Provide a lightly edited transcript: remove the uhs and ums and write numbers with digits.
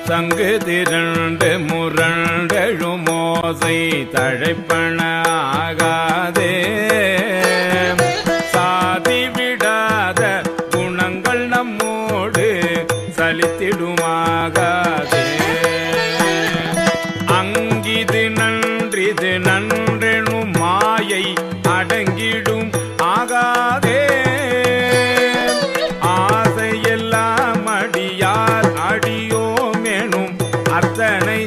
சங்கு திரண்டு முரண்டெழுமோசை தழைப்பன ஆகாதே சாதி விடாத குணங்கள் நம்மோடு சலித்திடுமாகாதே அங்கிது நன்றிது நன்றெனும் மாயை அடங்கிடும் ஆகாதே ஆசையெல்லாம் அடியார் அடியோமெனும் அத்தனை